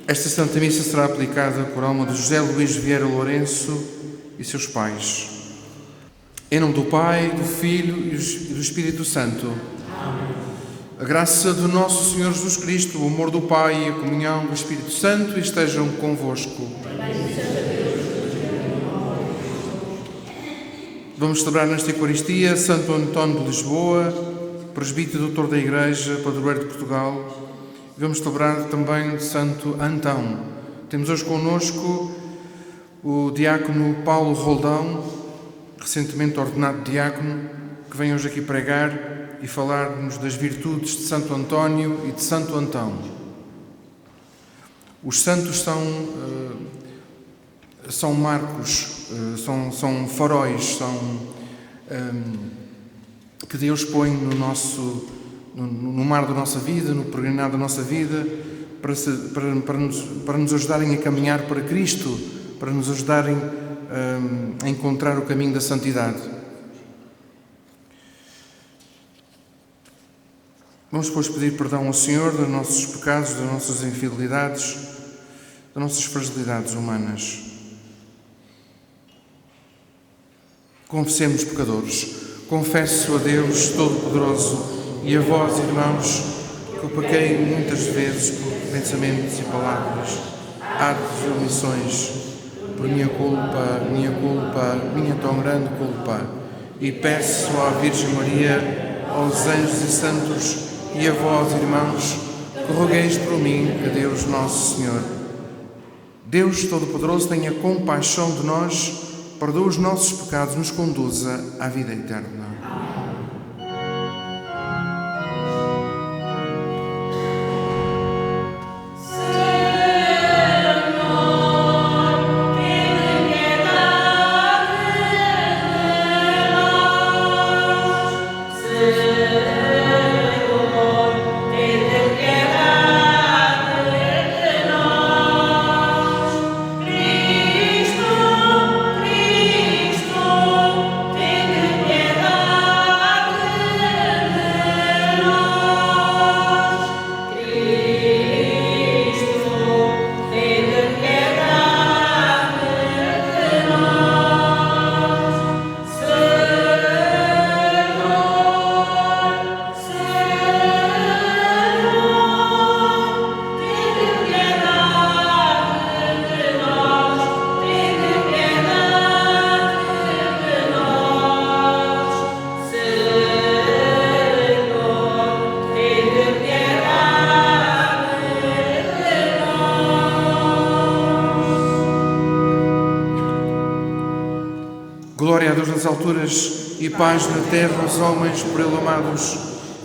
Esta Santa Missa será aplicada por alma de José Luís Vieira Lourenço e seus pais. Em nome do Pai, do Filho e do Espírito Santo. Amém. A graça do nosso Senhor Jesus Cristo, o amor do Pai e a comunhão do Espírito Santo estejam convosco. Vamos celebrar nesta Eucaristia Santo António de Lisboa, presbítero e doutor da Igreja, padroeiro de Portugal. Vamos celebrar também Santo Antão. Temos hoje connosco o diácono Paulo Roldão, recentemente ordenado diácono, que vem hoje aqui pregar e falar-nos das virtudes de Santo António e de Santo Antão. Os santos são marcos, são faróis, que Deus põe no mar da nossa vida, no peregrinado da nossa vida, para nos ajudarem a caminhar para Cristo, para nos ajudarem a encontrar o caminho da santidade. Vamos depois pedir perdão ao Senhor dos nossos pecados, das nossas infidelidades, das nossas fragilidades humanas. Confessemos, pecadores. Confesso a Deus Todo-Poderoso e a vós, irmãos, que eu pequei muitas vezes por pensamentos e palavras, atos e omissões, por minha culpa, minha tão grande culpa. E peço à Virgem Maria, aos anjos e santos e a vós, irmãos, que rogueis por mim a Deus Nosso Senhor. Deus Todo-Poderoso tenha compaixão de nós, perdoa os nossos pecados, nos conduza à vida eterna. Glória a Deus nas alturas e paz na terra aos homens por Ele amados.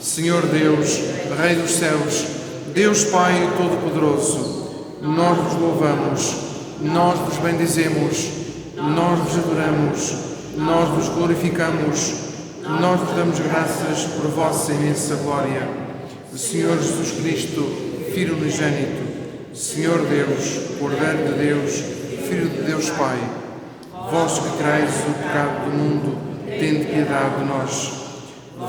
Senhor Deus, Rei dos céus, Deus Pai Todo-Poderoso, nós vos louvamos, nós vos bendizemos, nós vos adoramos, nós vos glorificamos, nós vos damos graças por vossa imensa glória. Senhor Jesus Cristo, Filho unigênito, Senhor Deus, Cordeiro de Deus, Filho de Deus Pai, vós que tirais o pecado do mundo, tende piedade de nós.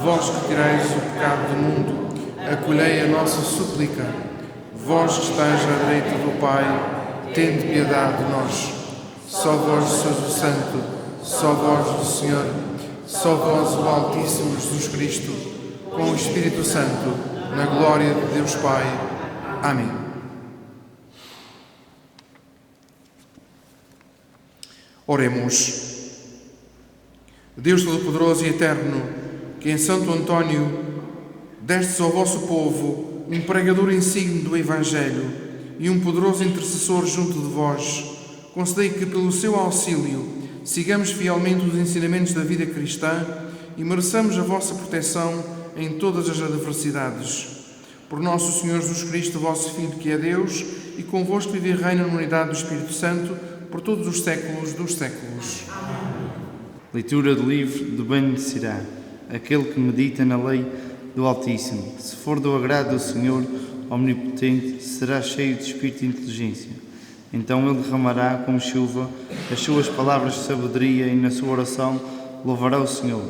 Vós que tirais o pecado do mundo, acolhei a nossa súplica. Vós que estáis à direita do Pai, tende piedade de nós. Só vós sois o Santo, só vós o Senhor, só vós o Altíssimo Jesus Cristo, com o Espírito Santo, na glória de Deus Pai. Amém. Oremos. Deus Todo-Poderoso e Eterno, que em Santo António destes ao vosso povo um pregador insigne do Evangelho e um poderoso intercessor junto de vós, concedei que, pelo seu auxílio, sigamos fielmente os ensinamentos da vida cristã e mereçamos a vossa proteção em todas as adversidades. Por nosso Senhor Jesus Cristo, vosso Filho, que é Deus, e convosco vive e reina na unidade do Espírito Santo, por todos os séculos dos séculos. Leitura do livro do Bem-me-será. Aquele que medita na lei do Altíssimo, se for do agrado do Senhor Omnipotente, será cheio de espírito e inteligência. Então ele derramará como chuva as suas palavras de sabedoria e na sua oração louvará o Senhor.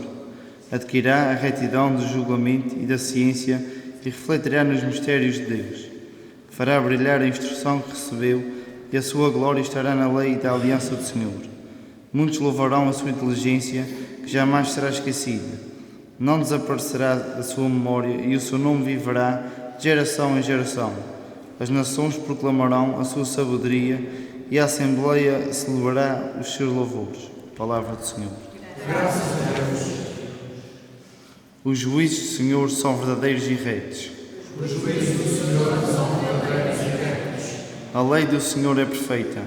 Adquirirá a retidão do julgamento e da ciência e refletirá nos mistérios de Deus. fará brilhar a instrução que recebeu, e a sua glória estará na lei da aliança do Senhor. Muitos louvarão a sua inteligência, que jamais será esquecida. Não desaparecerá a sua memória, e o seu nome viverá de geração em geração. As nações proclamarão a sua sabedoria, e a Assembleia celebrará os seus louvores. Palavra do Senhor. Graças a Deus. Os juízos do Senhor são verdadeiros e retos. Os juízos do Senhor são verdadeiros e retos. A lei do Senhor é perfeita.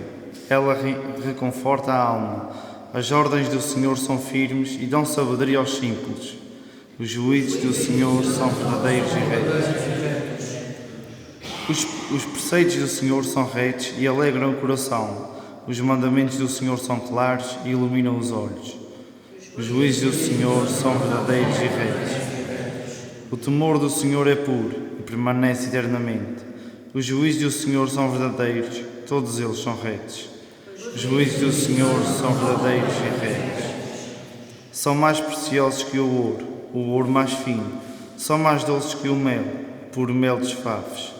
Ela reconforta a alma. As ordens do Senhor são firmes e dão sabedoria aos simples. Os juízos do Senhor são verdadeiros e retos. Os preceitos do Senhor são retos e alegram o coração. Os mandamentos do Senhor são claros e iluminam os olhos. Os juízos do Senhor são verdadeiros e retos. O temor do Senhor é puro e permanece eternamente. Os juízos do Senhor são verdadeiros, todos eles são retos. Os juízos do Senhor são verdadeiros e retos. São mais preciosos que o ouro mais fino. São mais doces que o mel, puro mel dos favos.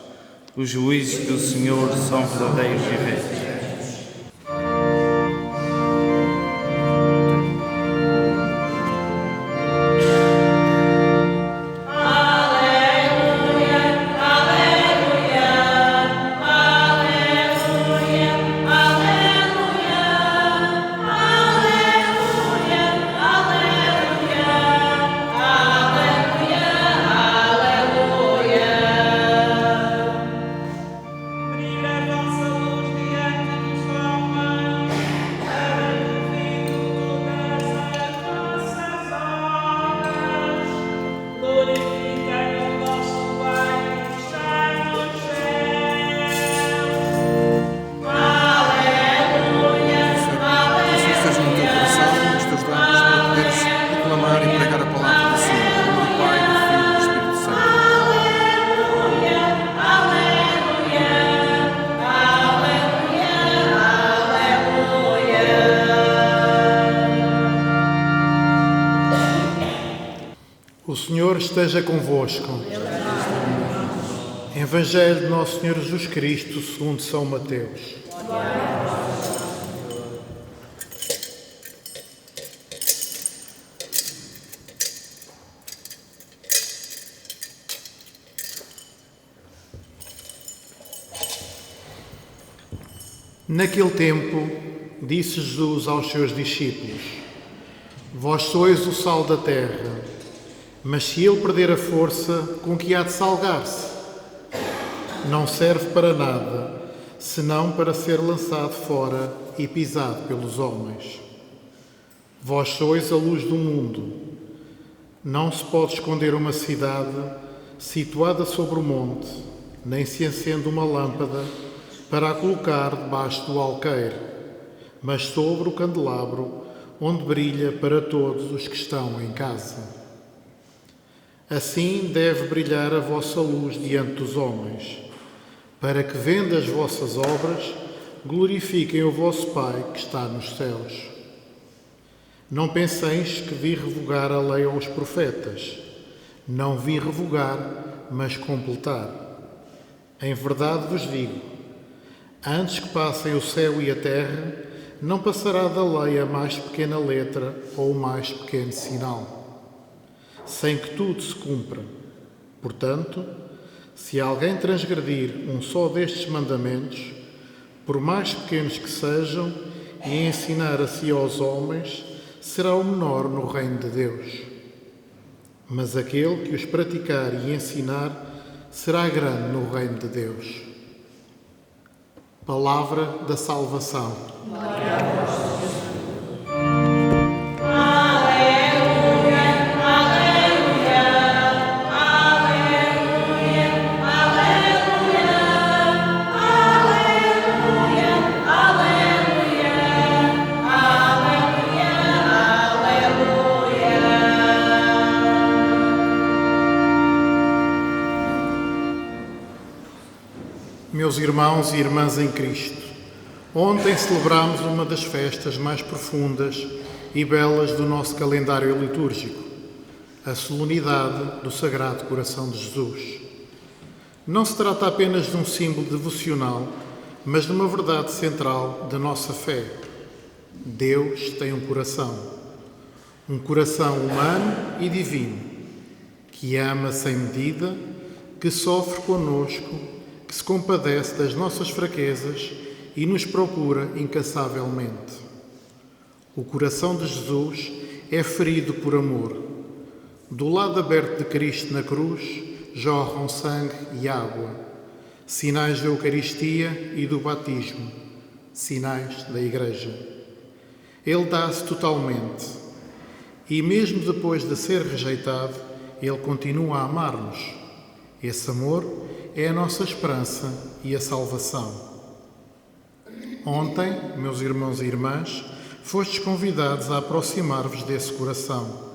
Os juízos do Senhor são verdadeiros e retos. O Senhor esteja convosco. Evangelho de Nosso Senhor Jesus Cristo, segundo São Mateus. Naquele tempo, disse Jesus aos seus discípulos: Vós sois o sal da terra. Mas se ele perder a força, com que há de salgar-se? Não serve para nada, senão para ser lançado fora e pisado pelos homens. Vós sois a luz do mundo. Não se pode esconder uma cidade situada sobre o monte, nem se acende uma lâmpada para a colocar debaixo do alqueire, mas sobre o candelabro, onde brilha para todos os que estão em casa. Assim deve brilhar a vossa luz diante dos homens, para que, vendo as vossas obras, glorifiquem o vosso Pai que está nos céus. Não penseis que vi revogar a lei aos profetas. Não vi revogar, mas completar. Em verdade vos digo, antes que passem o céu e a terra, não passará da lei a mais pequena letra ou o mais pequeno sinal, sem que tudo se cumpra. Portanto, se alguém transgredir um só destes mandamentos, por mais pequenos que sejam, e ensinar a si aos homens, será o menor no reino de Deus. Mas aquele que os praticar e ensinar, será grande no reino de Deus. Palavra da salvação. Glória a vós. Meus irmãos e irmãs em Cristo, ontem celebramos uma das festas mais profundas e belas do nosso calendário litúrgico, a solenidade do Sagrado Coração de Jesus. Não se trata apenas de um símbolo devocional, mas de uma verdade central da nossa fé. Deus tem um coração humano e divino, que ama sem medida, que sofre conosco, que se compadece das nossas fraquezas e nos procura incansavelmente. O coração de Jesus é ferido por amor. Do lado aberto de Cristo na cruz jorram sangue e água, sinais da Eucaristia e do batismo, sinais da Igreja. Ele dá-se totalmente e, mesmo depois de ser rejeitado, Ele continua a amar-nos. Esse amor é a nossa esperança e a salvação. Ontem, meus irmãos e irmãs, fostes convidados a aproximar-vos desse coração,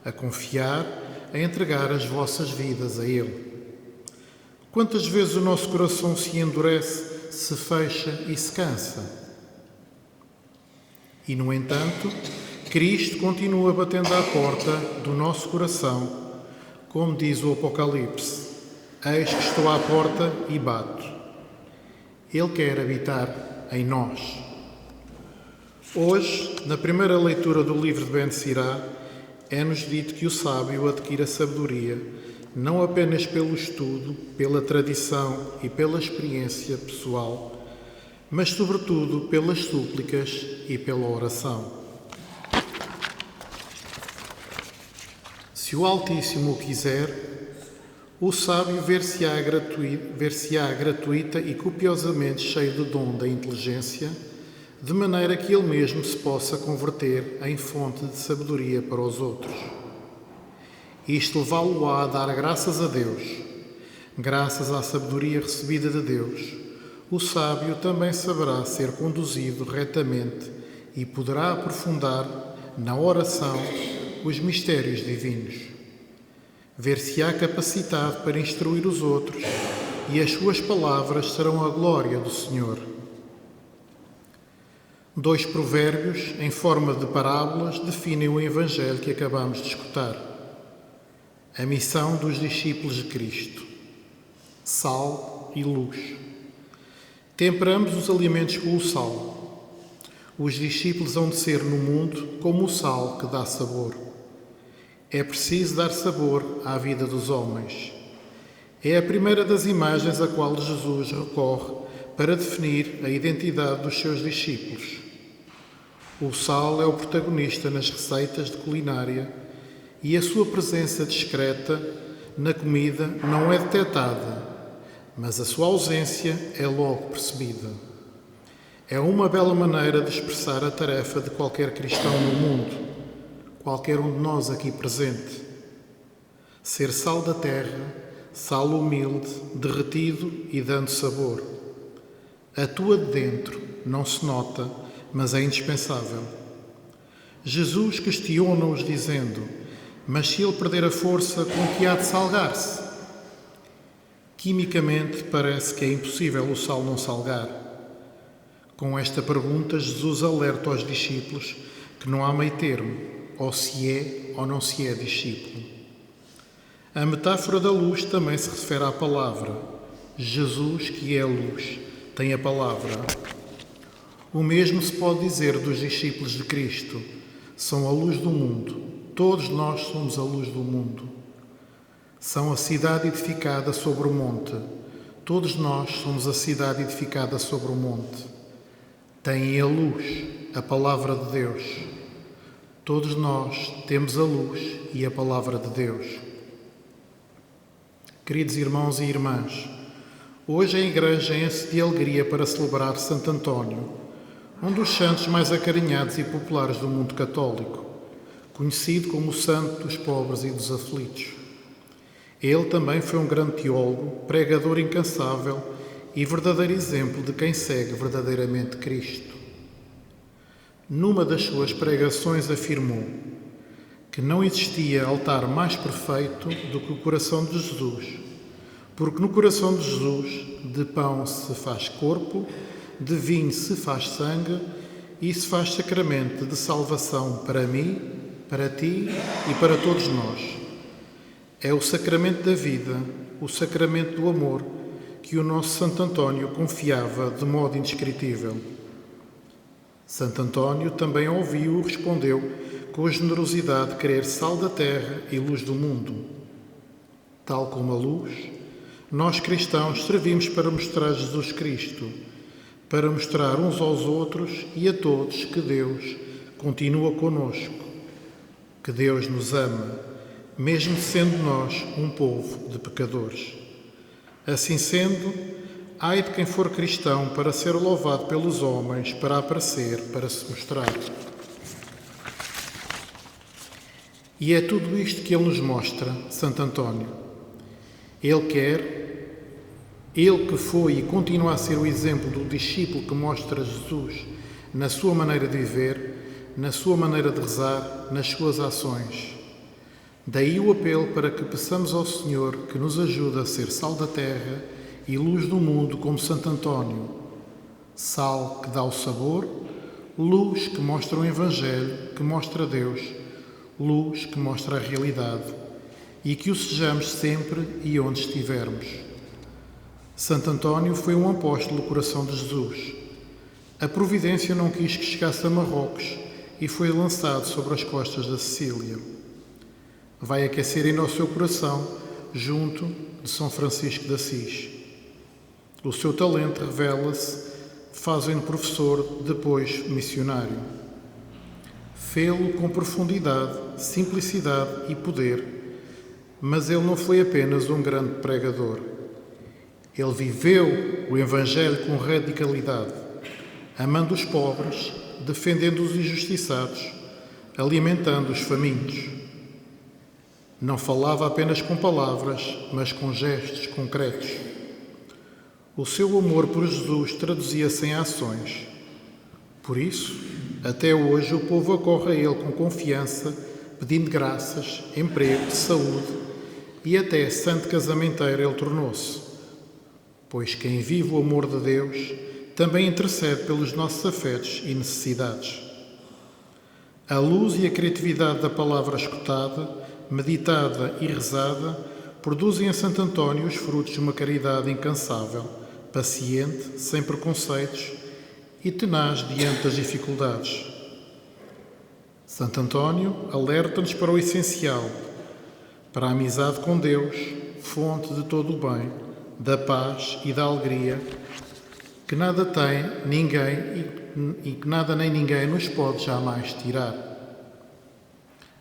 a confiar, a entregar as vossas vidas a Ele. Quantas vezes o nosso coração se endurece, se fecha e se cansa? E, no entanto, Cristo continua batendo à porta do nosso coração, como diz o Apocalipse: eis que estou à porta e bato. Ele quer habitar em nós. Hoje, na primeira leitura do livro de Ben Sirá, é-nos dito que o sábio adquire a sabedoria, não apenas pelo estudo, pela tradição e pela experiência pessoal, mas sobretudo pelas súplicas e pela oração. Se o Altíssimo o quiser, o sábio ver-se-á gratuita e copiosamente cheio do dom da inteligência, de maneira que ele mesmo se possa converter em fonte de sabedoria para os outros. Isto levá-lo-á a dar graças a Deus. Graças à sabedoria recebida de Deus, o sábio também saberá ser conduzido retamente e poderá aprofundar na oração os mistérios divinos. Ver-se-á capacitado para instruir os outros e as suas palavras serão a glória do Senhor. 2 provérbios, em forma de parábolas, definem o Evangelho que acabamos de escutar. A missão dos discípulos de Cristo: sal e luz. Temperamos os alimentos com o sal. Os discípulos hão de ser no mundo como o sal que dá sabor. É preciso dar sabor à vida dos homens. É a primeira das imagens a qual Jesus recorre para definir a identidade dos seus discípulos. O sal é o protagonista nas receitas de culinária e a sua presença discreta na comida não é detectada, mas a sua ausência é logo percebida. É uma bela maneira de expressar a tarefa de qualquer cristão no mundo, qualquer um de nós aqui presente. Ser sal da terra, sal humilde, derretido e dando sabor. Atua de dentro, não se nota, mas é indispensável. Jesus questiona-os dizendo: mas se ele perder a força, com que há de salgar-se? Quimicamente, parece que é impossível o sal não salgar. Com esta pergunta, Jesus alerta aos discípulos que não há meio termo, ou se é ou não se é discípulo. A metáfora da luz também se refere à palavra. Jesus, que é a luz, tem a palavra. O mesmo se pode dizer dos discípulos de Cristo. São a luz do mundo. Todos nós somos a luz do mundo. São a cidade edificada sobre o monte. Todos nós somos a cidade edificada sobre o monte. Têm a luz, a palavra de Deus. Todos nós temos a luz e a palavra de Deus. Queridos irmãos e irmãs, hoje a Igreja enche de alegria para celebrar Santo António, um dos santos mais acarinhados e populares do mundo católico, conhecido como o santo dos pobres e dos aflitos. Ele também foi um grande teólogo, pregador incansável e verdadeiro exemplo de quem segue verdadeiramente Cristo. Numa das suas pregações afirmou que não existia altar mais perfeito do que o coração de Jesus, porque no coração de Jesus de pão se faz corpo, de vinho se faz sangue e se faz sacramento de salvação para mim, para ti e para todos nós. É o sacramento da vida, o sacramento do amor, que o nosso Santo António confiava de modo indescritível. Santo António também ouviu e respondeu com a generosidade de querer sal da terra e luz do mundo. Tal como a luz, nós cristãos servimos para mostrar Jesus Cristo, para mostrar uns aos outros e a todos que Deus continua conosco, que Deus nos ama, mesmo sendo nós um povo de pecadores. Assim sendo, ai de quem for cristão para ser louvado pelos homens, para aparecer, para se mostrar. E é tudo isto que ele nos mostra, Santo António. Ele que foi e continua a ser o exemplo do discípulo que mostra Jesus na sua maneira de viver, na sua maneira de rezar, nas suas ações. Daí o apelo para que peçamos ao Senhor que nos ajude a ser sal da terra e luz do mundo como Santo António. Sal que dá o sabor, luz que mostra o Evangelho, que mostra Deus, luz que mostra a realidade, e que o sejamos sempre e onde estivermos. Santo António foi um apóstolo do coração de Jesus. A providência não quis que chegasse a Marrocos e foi lançado sobre as costas da Sicília. Vai aquecer ainda o seu coração junto de São Francisco de Assis. O seu talento revela-se, fazendo professor, depois missionário. Fê-lo com profundidade, simplicidade e poder, mas ele não foi apenas um grande pregador. Ele viveu o Evangelho com radicalidade, amando os pobres, defendendo os injustiçados, alimentando os famintos. Não falava apenas com palavras, mas com gestos concretos. O seu amor por Jesus traduzia-se em ações. Por isso, até hoje o povo acorre a ele com confiança, pedindo graças, emprego, saúde e até santo casamenteiro ele tornou-se. Pois quem vive o amor de Deus também intercede pelos nossos afetos e necessidades. A luz e a criatividade da palavra escutada, meditada e rezada, produzem a Santo António os frutos de uma caridade incansável, paciente, sem preconceitos e tenaz diante das dificuldades. Santo António alerta-nos para o essencial, para a amizade com Deus, fonte de todo o bem, da paz e da alegria, que nada tem ninguém e que nada nem ninguém nos pode jamais tirar.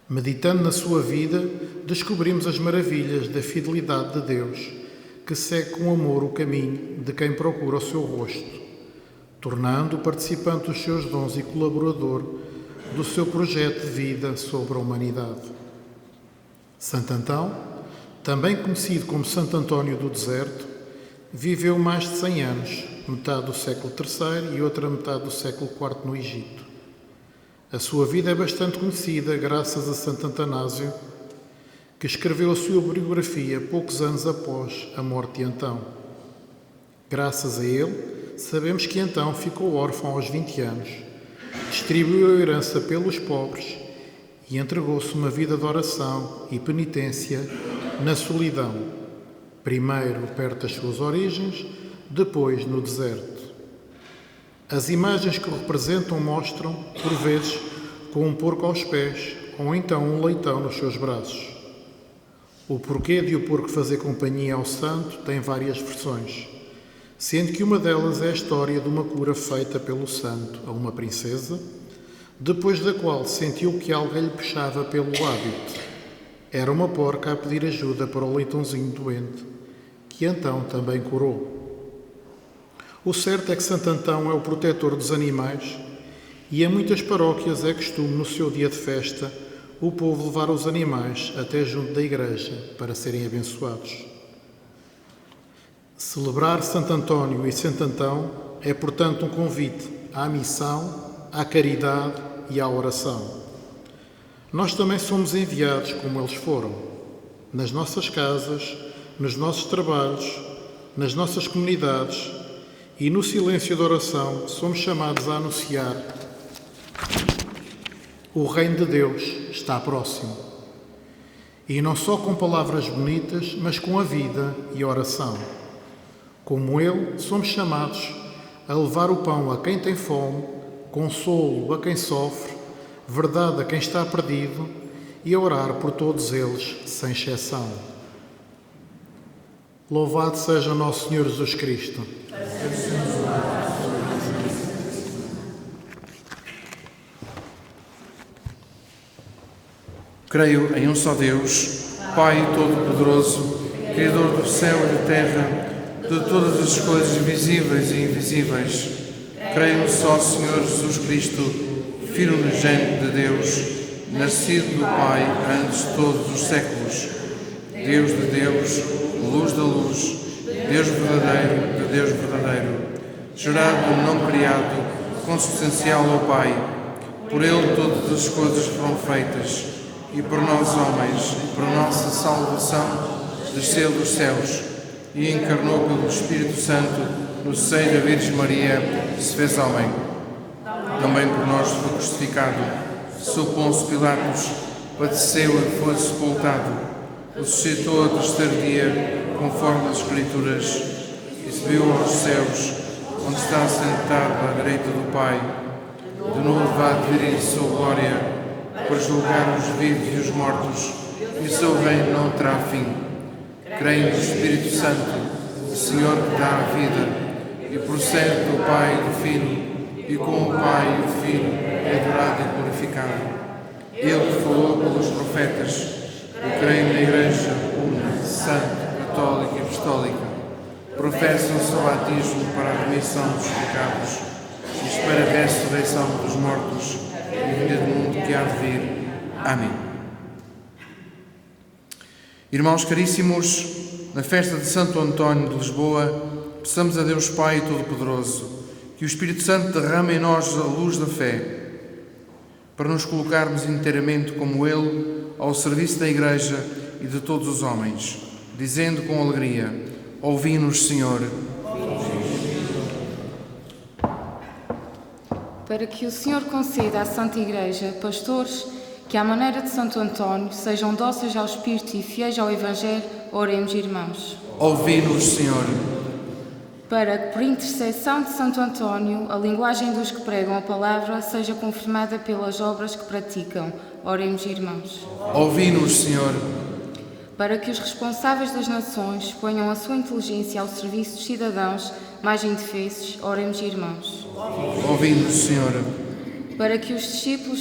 Meditando na sua vida, descobrimos as maravilhas da fidelidade de Deus, que segue com amor o caminho de quem procura o seu rosto, tornando-o participante dos seus dons e colaborador do seu projeto de vida sobre a humanidade. Santo Antão, também conhecido como Santo António do Deserto, viveu mais de 100 anos, metade do século III e outra metade do século IV no Egito. A sua vida é bastante conhecida graças a Santo Antanásio, que escreveu a sua biografia poucos anos após a morte de Antão. Graças a ele, sabemos que Antão ficou órfão aos 20 anos, distribuiu a herança pelos pobres e entregou-se uma vida de oração e penitência na solidão, primeiro perto das suas origens, depois no deserto. As imagens que o representam mostram, por vezes, com um porco aos pés ou então um leitão nos seus braços. O porquê de o porco fazer companhia ao santo tem várias versões, sendo que uma delas é a história de uma cura feita pelo santo a uma princesa, depois da qual sentiu que alguém lhe puxava pelo hábito. Era uma porca a pedir ajuda para o leitãozinho doente, que Antão também curou. O certo é que Santo Antão é o protetor dos animais e em muitas paróquias é costume, no seu dia de festa, o povo levar os animais até junto da igreja para serem abençoados. Celebrar Santo António e Santo Antão é, portanto, um convite à missão, à caridade e à oração. Nós também somos enviados como eles foram, nas nossas casas, nos nossos trabalhos, nas nossas comunidades, e no silêncio da oração somos chamados a anunciar: o reino de Deus está próximo. E não só com palavras bonitas, mas com a vida e a oração. Como Ele, somos chamados a levar o pão a quem tem fome, consolo a quem sofre, verdade a quem está perdido e a orar por todos eles, sem exceção. Louvado seja o nosso Senhor Jesus Cristo. Creio em um só Deus, Pai Todo-Poderoso, Criador do céu e da terra, de todas as coisas visíveis e invisíveis. Creio no só Senhor Jesus Cristo, Filho unigênito de Deus, nascido do Pai antes de todos os séculos. Deus de Deus, luz da luz, Deus verdadeiro de Deus verdadeiro, gerado, não criado, consubstancial ao Pai. Por Ele todas as coisas foram feitas, e por nós homens, por nossa salvação, desceu dos céus e encarnou pelo Espírito Santo no seio da Virgem Maria, se fez homem. Também por nós foi crucificado, sob Pôncio Pilatos, padeceu e foi sepultado, ressuscitou ao terceiro dia, conforme as Escrituras, e subiu aos céus, onde está sentado à direita do Pai. De novo há de vir em sua glória, para julgar os vivos e os mortos, e o seu reino não terá fim. Creio no Espírito Santo, o Senhor que dá a vida, e procede do Pai e do Filho, e com o Pai e o Filho é adorado e glorificado. Ele que falou pelos profetas, eu creio na Igreja una, santa, católica e apostólica, professo o seu batismo para a remissão dos pecados, e espero a ressurreição dos mortos e a vinda do mundo que há de vir. Amém. Irmãos caríssimos, na festa de Santo António de Lisboa, peçamos a Deus Pai Todo-Poderoso que o Espírito Santo derrame em nós a luz da fé, para nos colocarmos inteiramente como Ele ao serviço da Igreja e de todos os homens, dizendo com alegria: ouvi-nos, Senhor. Para que o Senhor conceda à Santa Igreja pastores que, à maneira de Santo António, sejam dóceis ao Espírito e fiéis ao Evangelho, oremos, irmãos. Ouvi-nos, Senhor. Para que, por intercessão de Santo António, a linguagem dos que pregam a palavra seja confirmada pelas obras que praticam, oremos, irmãos. Ouvi-nos, Senhor. Para que os responsáveis das nações ponham a sua inteligência ao serviço dos cidadãos mais indefesos, oremos, irmãos. Ouvi-nos, Senhor. Para que os discípulos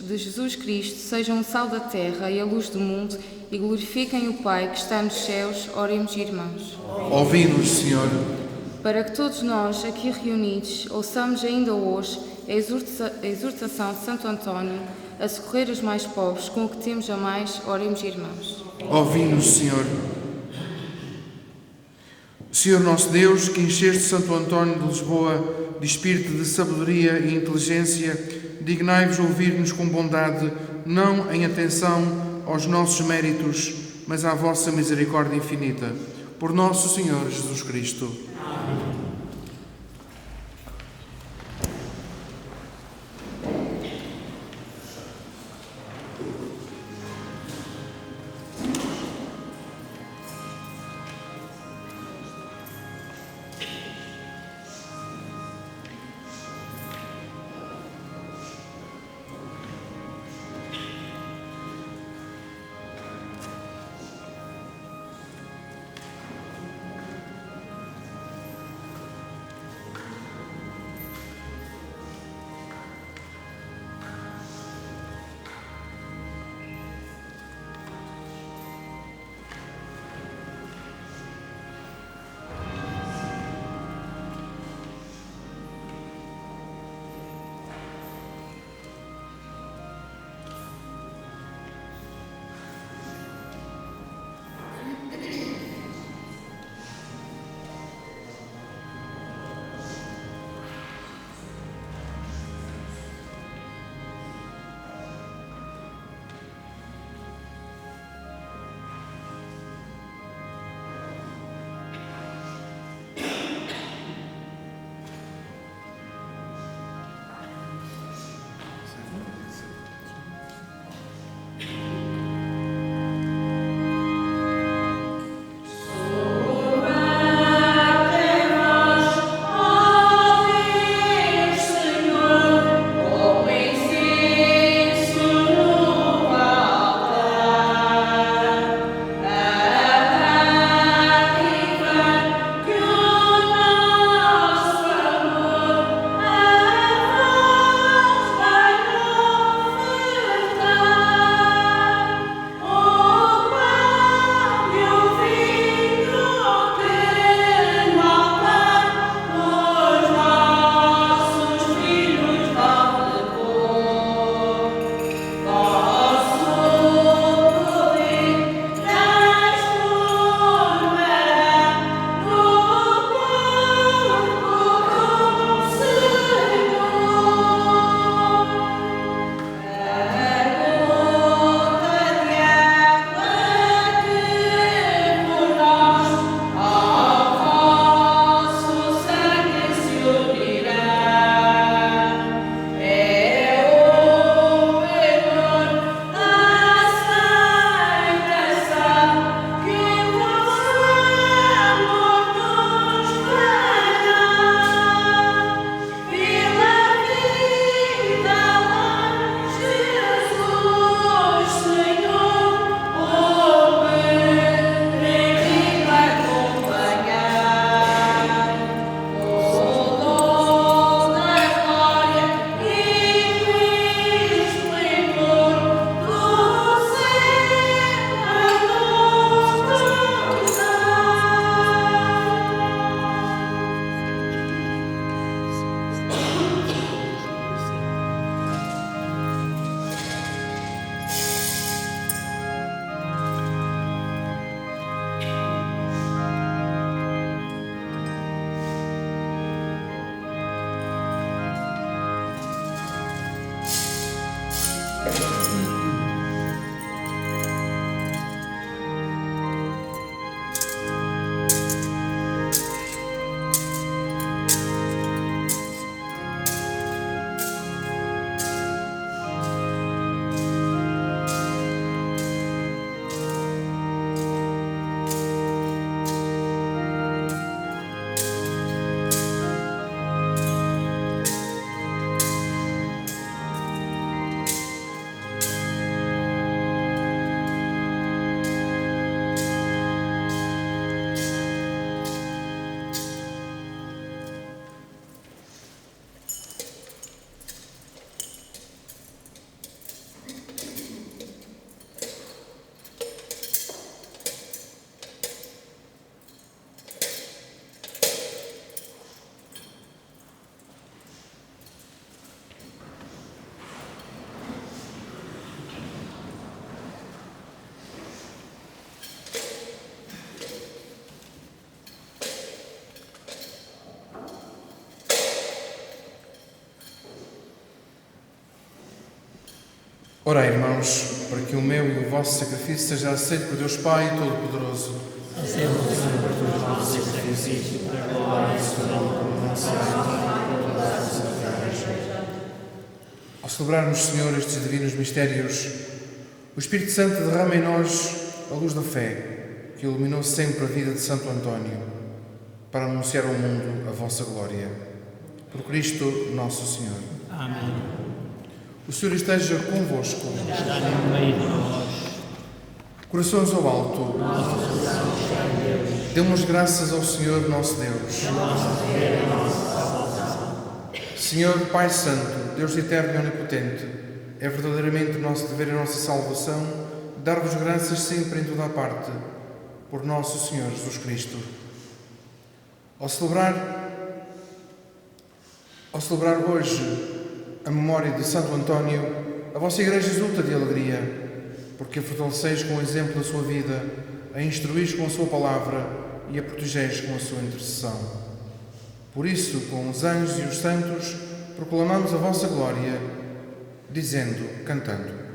de Jesus Cristo sejam o sal da terra e a luz do mundo e glorifiquem o Pai que está nos céus, oremos, irmãos. Ouvi-nos, Senhor. Para que todos nós, aqui reunidos, ouçamos ainda hoje a exortação de Santo António a socorrer os mais pobres com o que temos a mais, oremos, irmãos. Ouvi-nos, Senhor. Senhor nosso Deus, que encheste Santo António de Lisboa de espírito de sabedoria e inteligência, dignai-vos ouvir-nos com bondade, não em atenção aos nossos méritos, mas à vossa misericórdia infinita. Por nosso Senhor Jesus Cristo. Orai, irmãos, para que o meu e o vosso sacrifício seja aceito por Deus Pai Todo-Poderoso. Ao celebrarmos, Senhor, estes divinos mistérios, o Espírito Santo derrama em nós a luz da fé, que iluminou sempre a vida de Santo António, para anunciar ao mundo a vossa glória. Por Cristo nosso Senhor. Amém. O Senhor esteja convosco. Está no meio de nós. Corações ao alto. Demos graças ao Senhor nosso Deus. Senhor Pai Santo, Deus eterno e onipotente, é verdadeiramente o nosso dever e a nossa salvação dar-vos graças sempre em toda a parte, por nosso Senhor Jesus Cristo. Ao celebrar hoje a memória de Santo António, a vossa Igreja exulta de alegria, porque a fortaleceis com o exemplo da sua vida, a instruís com a sua palavra e a protegeis com a sua intercessão. Por isso, com os anjos e os santos, proclamamos a vossa glória, dizendo, cantando: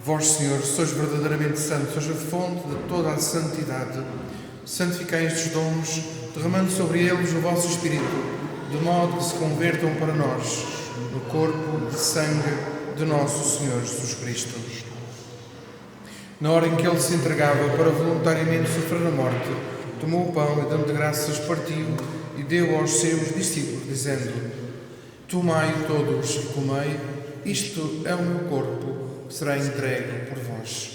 Vós, Senhor, sois verdadeiramente santo, sois a fonte de toda a santidade. Santificai estes dons, derramando sobre eles o vosso Espírito, de modo que se convertam para nós no corpo e sangue de nosso Senhor Jesus Cristo. Na hora em que ele se entregava para voluntariamente sofrer a morte, tomou o pão e, dando graças, partiu e deu aos seus discípulos, dizendo: Tomai todos e comei, isto é o meu corpo, que será entregue por vós.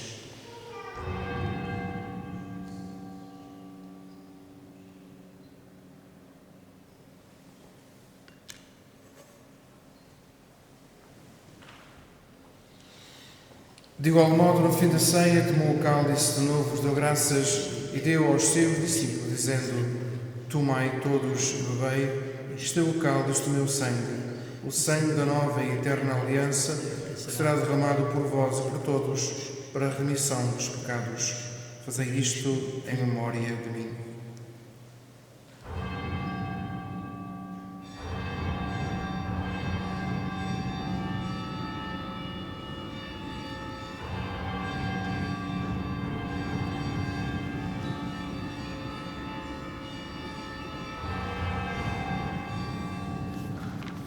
De igual modo, no fim da ceia, tomou o cálice de novo, vos deu graças e deu aos seus discípulos, dizendo: Tomai todos e bebei, isto é o cálice do meu sangue, o sangue da nova e eterna aliança, que será derramado por vós e por todos para a remissão dos pecados. Fazei isto em memória de mim.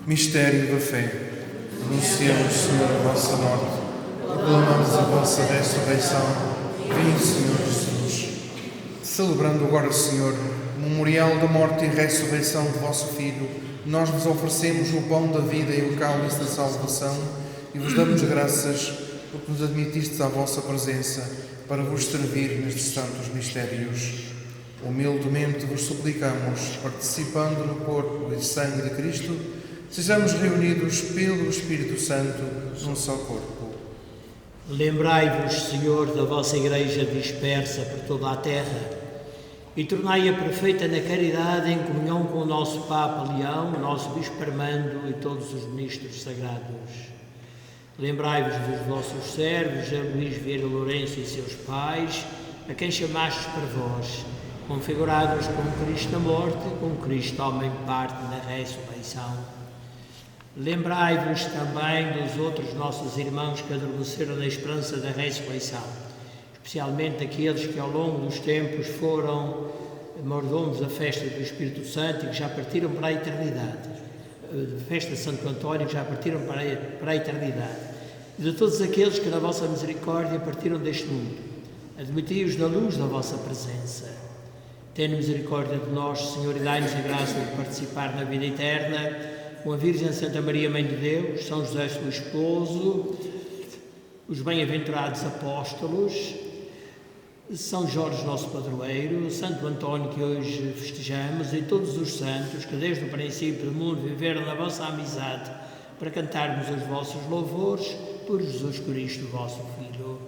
Mistério da fé. Anunciamos, Senhor, a vossa morte, proclamamos a vossa ressurreição. Vinde, Senhor Jesus. Celebrando agora, Senhor, o memorial da morte e ressurreição do vosso Filho, nós vos oferecemos o pão da vida e o cálice da salvação e vos damos graças porque nos admitistes à vossa presença para vos servir nestes santos mistérios. Humildemente vos suplicamos, participando no corpo e sangue de Cristo, sejamos reunidos pelo Espírito Santo num só corpo. Lembrai-vos, Senhor, da vossa Igreja dispersa por toda a terra e tornai-a perfeita na caridade em comunhão com o nosso Papa Leão, o nosso Bispo Armando e todos os ministros sagrados. Lembrai-vos dos vossos servos, Luís Vieira Lourenço e seus pais, a quem chamastes para vós, configurados com Cristo na morte, com Cristo homem parte na ressurreição. Lembrai-vos também dos outros nossos irmãos que adormeceram na esperança da ressurreição, especialmente aqueles que ao longo dos tempos foram mordomos da festa do Espírito Santo e que já partiram para a eternidade, festa de Santo António, que já partiram para a eternidade, e de todos aqueles que na vossa misericórdia partiram deste mundo, admiti-os na luz da vossa presença. Tende misericórdia de nós, Senhor, e dai-nos a graça de participar na vida eterna, com a Virgem Santa Maria, Mãe de Deus, São José, seu esposo, os bem-aventurados apóstolos, São Jorge, nosso padroeiro, Santo António, que hoje festejamos, e todos os santos que desde o princípio do mundo viveram na vossa amizade, para cantarmos os vossos louvores por Jesus Cristo, vosso Filho.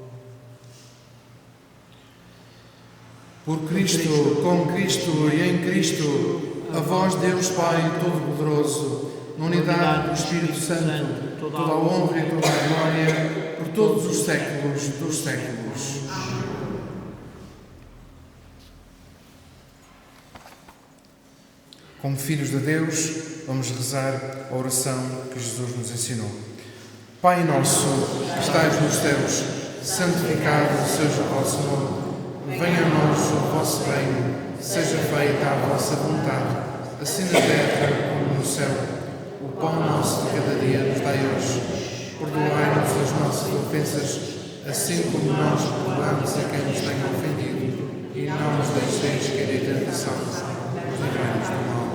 Por Cristo, com Cristo e em Cristo, a vós, Deus Pai Todo-Poderoso, na unidade do Espírito Santo, toda a honra e toda a glória, por todos os séculos dos séculos. Como filhos de Deus, vamos rezar a oração que Jesus nos ensinou. Pai nosso, que estais nos céus, santificado seja o vosso nome. Venha a nós o vosso reino, seja feita a vossa vontade, assim na terra como no céu. O pão nosso de cada dia nos dai hoje. Perdoai-nos as nossas ofensas, assim como nós perdoamos a quem nos tem ofendido. E não nos deixeis cair em tentação, mas livrai-nos do mal.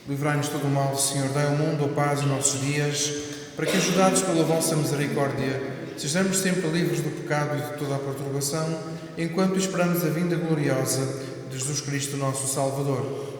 Livrai-nos todo o mal, Senhor, dai ao mundo a paz nos nossos dias, para que, ajudados pela vossa misericórdia, sejamos sempre livres do pecado e de toda a perturbação, enquanto esperamos a vinda gloriosa de Jesus Cristo, nosso Salvador.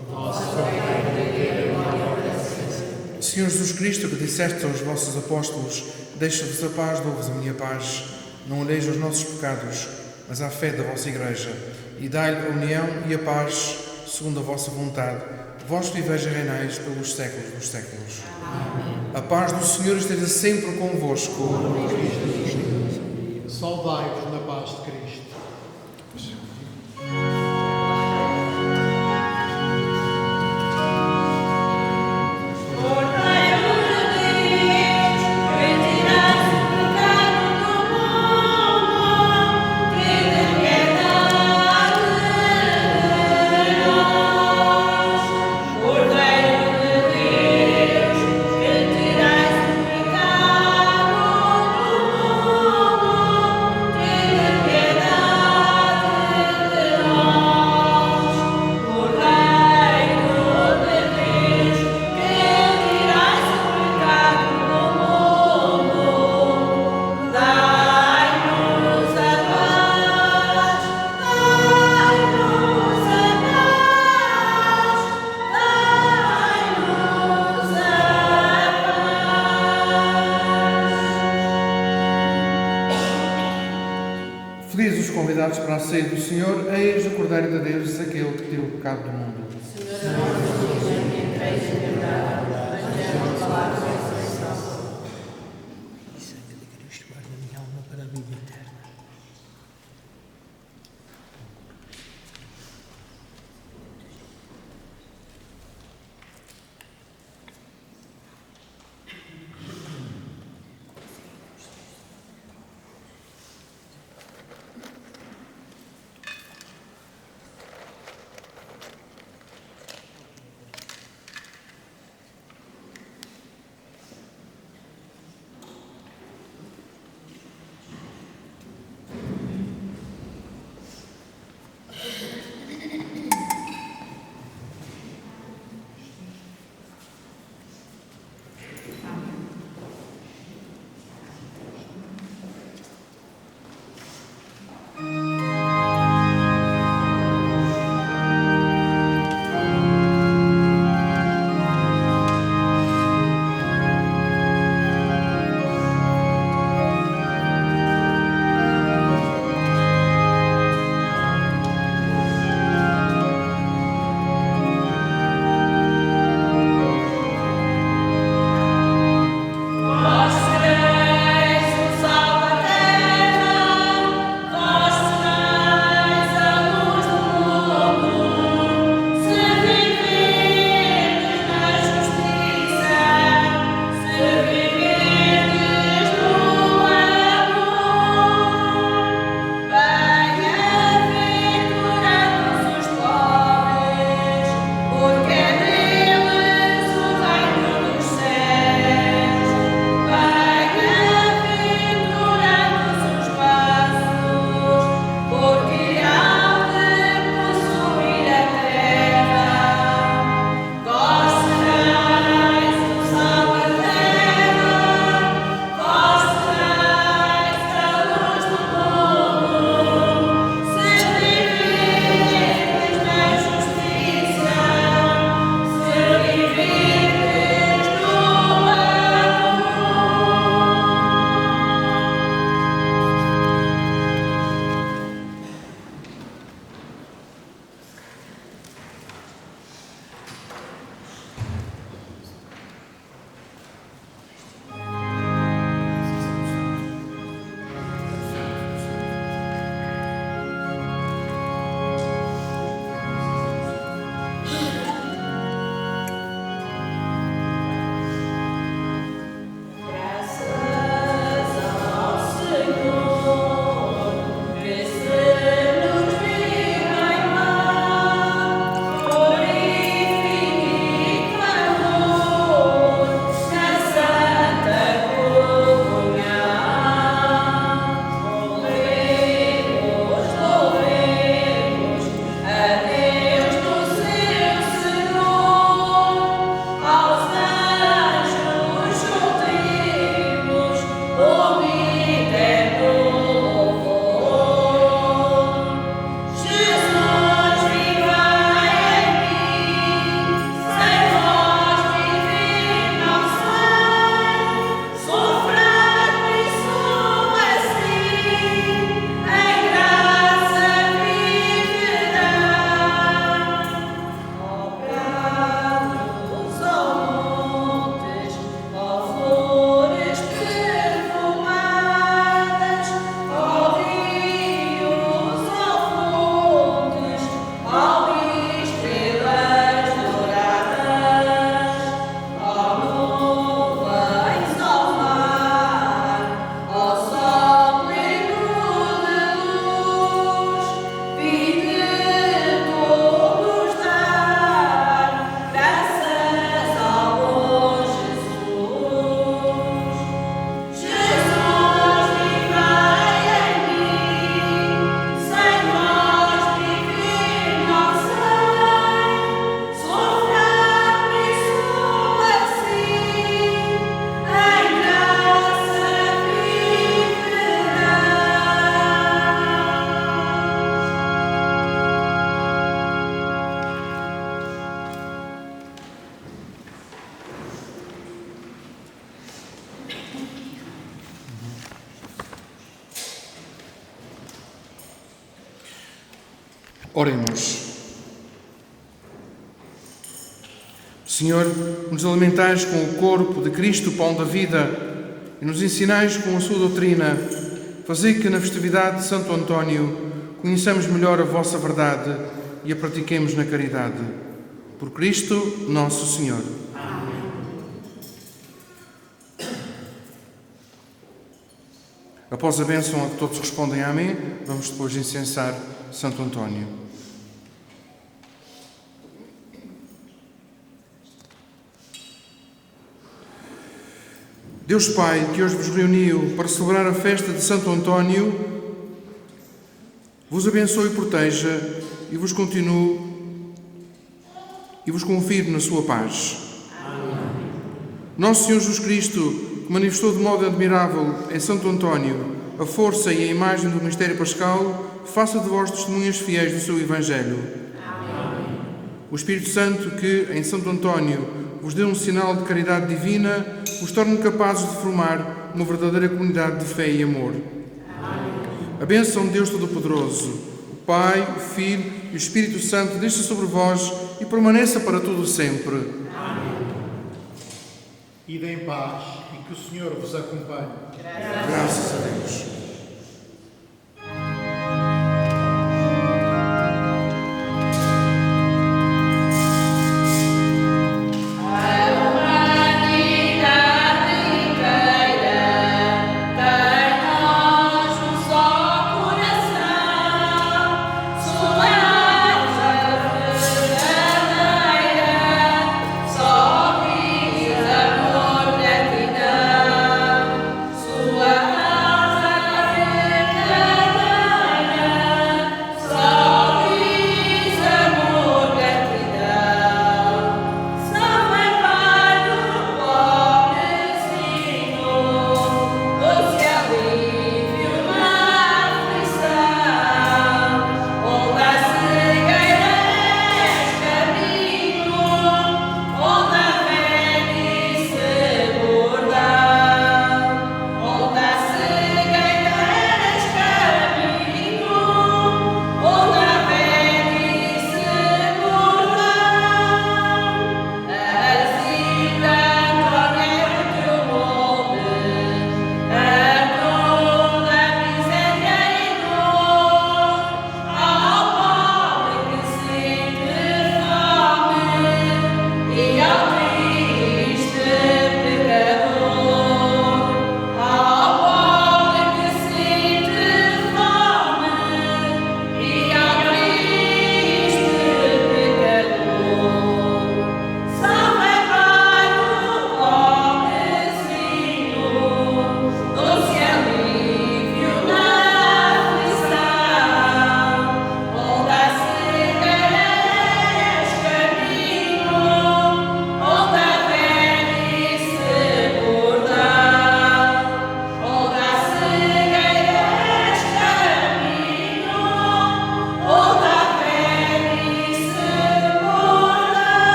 Senhor Jesus Cristo, que disseste aos vossos apóstolos: deixa-vos a paz, dou-vos a minha paz. Não olheis aos nossos pecados, mas à fé da vossa Igreja, e dai-lhe a união e a paz, segundo a vossa vontade, vós que viveis e reinais pelos séculos dos séculos. Amém. A paz do Senhor esteja sempre convosco. Saudai-vos na paz de Cristo. Felizes os convidados para a ceia do Senhor, eis o Cordeiro de Deus, aquele que tira o pecado do mundo. E sangue de Cristo, guarda minha alma para a vida eterna. Oremos. Senhor, nos alimentais com o corpo de Cristo, o pão da vida, e nos ensinais com a sua doutrina, fazei que na festividade de Santo António conheçamos melhor a vossa verdade e a pratiquemos na caridade. Por Cristo, nosso Senhor. Amém. Após a bênção a que todos respondem amém, vamos depois incensar Santo António. Deus Pai, que hoje vos reuniu para celebrar a festa de Santo António, vos abençoe e proteja e vos continue e vos confirme na sua paz. Amém. Nosso Senhor Jesus Cristo, que manifestou de modo admirável em Santo António a força e a imagem do mistério pascal, faça de vós testemunhas fiéis do seu Evangelho. Amém. O Espírito Santo, que em Santo António vos deu um sinal de caridade divina, vos torne capazes de formar uma verdadeira comunidade de fé e amor. Amém. A bênção de Deus Todo-Poderoso, o Pai, o Filho e o Espírito Santo, desça sobre vós e permaneça para todo sempre. Amém. Ide em paz e que o Senhor vos acompanhe. Graças a Deus.